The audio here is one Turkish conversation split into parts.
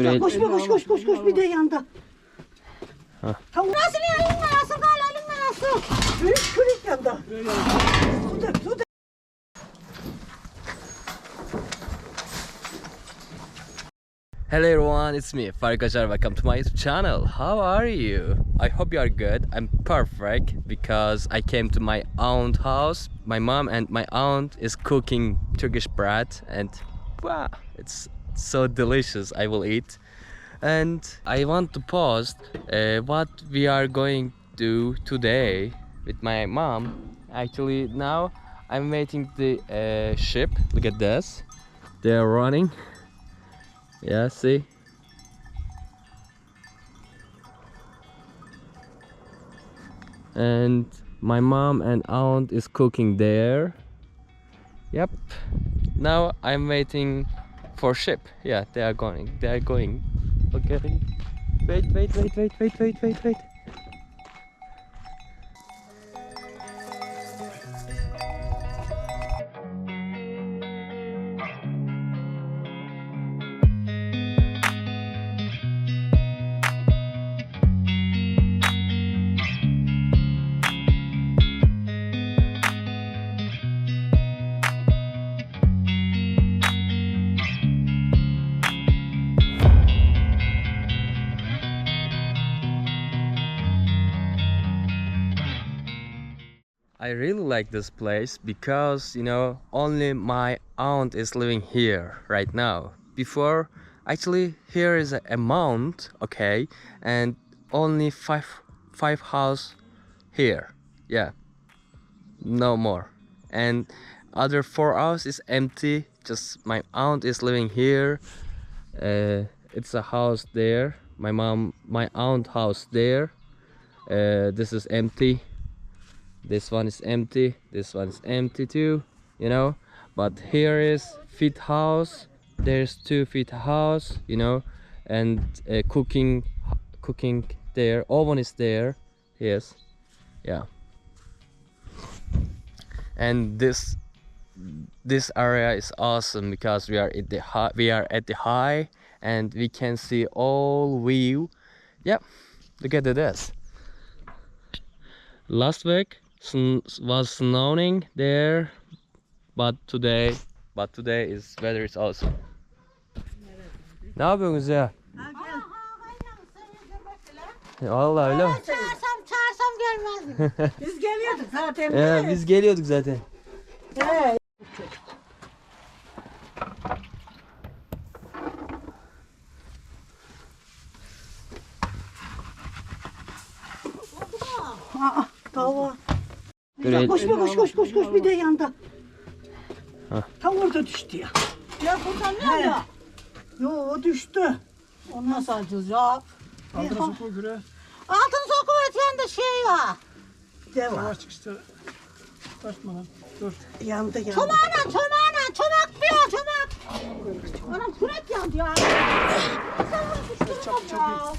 Böyle... Koş bir de yanda. Tamam. Nasıl elinle nasıl kal elinle nasıl? Kürük yanda. Su dök. Hello everyone, it's me, Faruk. Welcome to my YouTube channel. How are you? I hope you are good. I'm perfect because I came to my aunt's house. My mom and my aunt is cooking Turkish bread and wow, it's so delicious. I will eat. And I want to post what we are going to do today with my mom. Actually now I'm waiting the ship. Look at this. They are running. Yeah, see? And my mom and aunt is cooking there. Yep. Now I'm waiting for ship. Yeah, they are going. Okay. Wait. I really like this place because, you know, only my aunt is living here right now. Before, actually, here is a mount, okay, and only five house here. Yeah, no more. And other 4 house is empty. Just my aunt is living here. It's a house there. My aunt house there. This is empty. This one is empty. This one is empty too, you know. But here is fit house. There's 2 fit house, you know, and cooking there. Oven is there. Yes, yeah. And this area is awesome because we are at the high and we can see all view. Yep, look at this. Last week was snowing there, but today is weather is awesome. Ne yapıyorsunuz ya? Vallahi öyle mi? Çağırsam gelmezdim. Biz geliyorduk zaten. Biz geliyorduk zaten. Tava. Böyle... Koş bir de yanda. Tam orada düştü ya. Ya buradan ne ya? Yo o düştü. Onu nasıl alacağız ya? Altına sokuyor güre. Altın sokup öteyende şey var. Devam. Yavaş çık işte. Taşma lan. Dur. Yandı. Çomak diyor çomak. Anam kürek yandı ya. Sen bunu düştürme ya.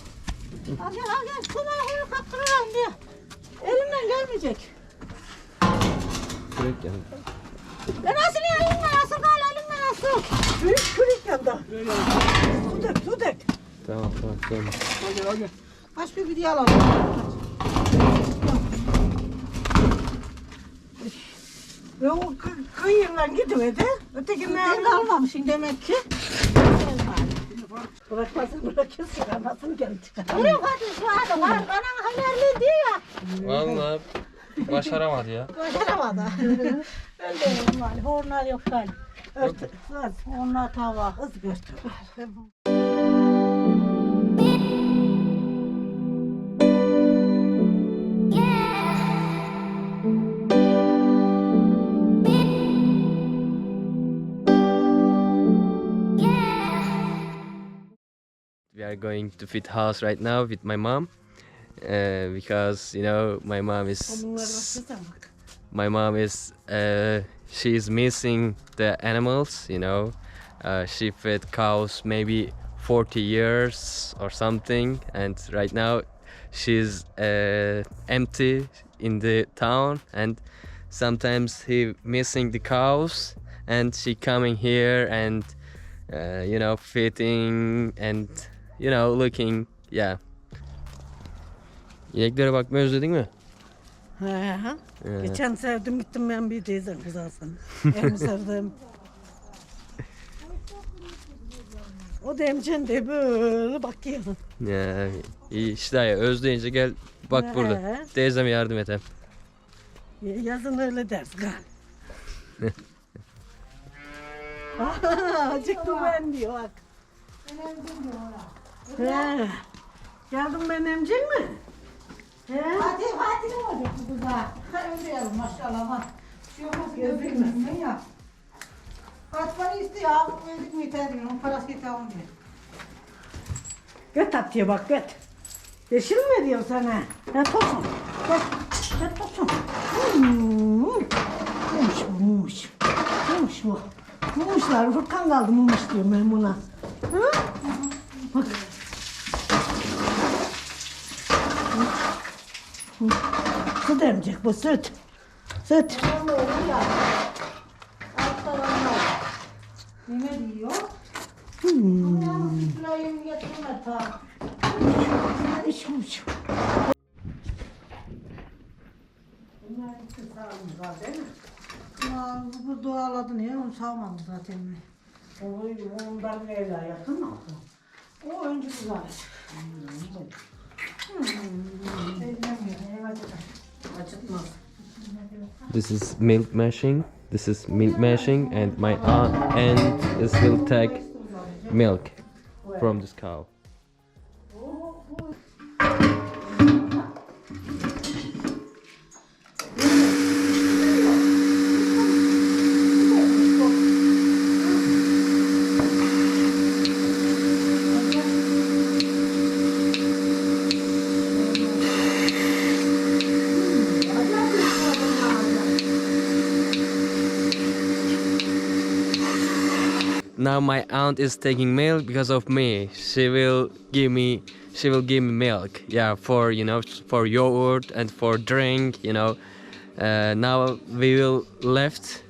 Hadi çomağı kaptırıyorum diye. Elimden gelmeyecek. Kürek yandı. Nasıl elinle nasıl kal elinle nasıl? Kürük yanda. Su dök. Tamam. Al gel. Kaç bir video alalım. Ve o kıyırdan gidiverdi. Ben kalmamışım demek ki. Bırakırsın anasını gelin çıkar. Nereye kaçıyorsun hadi var bana haberli diyor. Vallahi başaramadı ya. Başaramadı. Öyle var. Hornal yok galiba. Hornal tava. Hız göster. We are going to fit house right now with my mom because, you know, my mom is she's missing the animals, you know. She fed cows maybe 40 years or something, and right now she's empty in the town, and sometimes he missing the cows and she coming here and you know, fitting and you know, looking. Yeah. İneklere bakmayı özledin mi? He. Geçen sevdim gittim ben bir teyze kızarsan. Elimi sevdim. O da emcen de böyle bakıyor. Ya iyi işte ya, özleyince gel bak burada. He. Teyzeme yardım et hem. Yazın öyle ders gal. Acıktım ben diyor bak. He. Geldim ben emcin mi? He. Fatih ne olacak bu kıza? Öyle yazın maşallah bak. Şu yok gözükmüyor ya. Kaç para istiyor? Verdik mi yeter diyor. Onun parası yeter on diyor. Göt at diye bak göt. Yeşil mi diyor sana? Ne tosun? Göt tosun. Mumuş bu mumuş. Mumuş bu. Mumuşlar Furkan kaldı mumuş diyor ben buna. Hı? Bak. Süt emecek bu süt. Süt. Ne diyor? Sütlayım getirme ta. İş mumuş. Ya, bu doğaladı niye? Onu savmadı zaten. Ondan evler yakın mı? O önce güzel. Acıtmaz. This is milk mashing. This is milk mashing, and my aunt is will take milk from this cow. Now my aunt is taking milk because of me. She will give me milk. Yeah, for you know, for yogurt and for drink. You know. Now we will left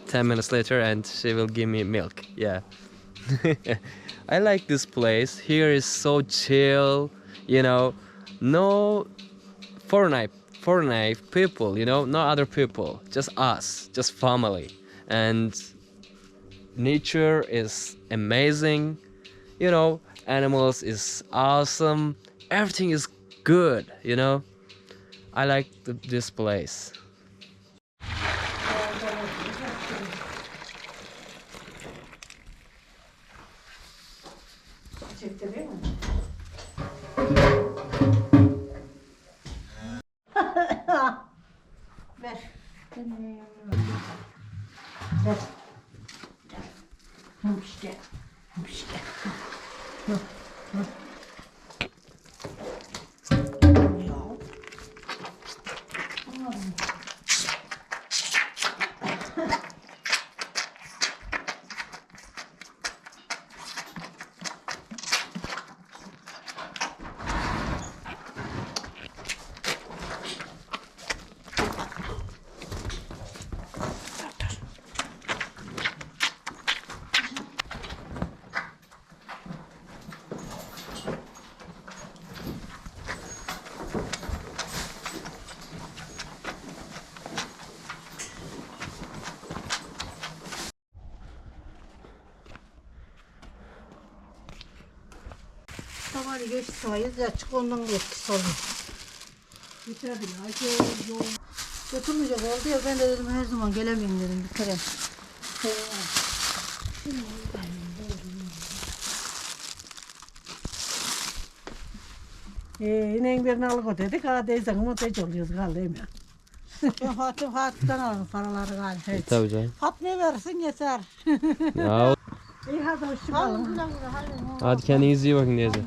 10 minutes later and she will give me milk. Yeah. I like this place. Here is so chill. You know, no foreign people. You know, no other people. Just us. Just family. And nature is amazing, you know, animals is awesome, everything is good, you know. I like this place. Çekti değil mi? Ver. Ver. Hımış gel. Hımış gel. Tamam geçti sayız ya çık ondan etkisi oluyor. Yeter ya. Yol. Götürmeyecek oldu ya ben de dedim her zaman gelemeyim dedim bir kere. İneğin birini alıp dedik. Ha teyzen montaj oluyoruz galiba. Ben Fatih'ten alırım paraları galiba. Tabii canım. Fatih'e verirsin yeter. Ya, İyi hadi hoşça Alın kalın. güle güle hadi. hadi kendinize iyi bakın teyze.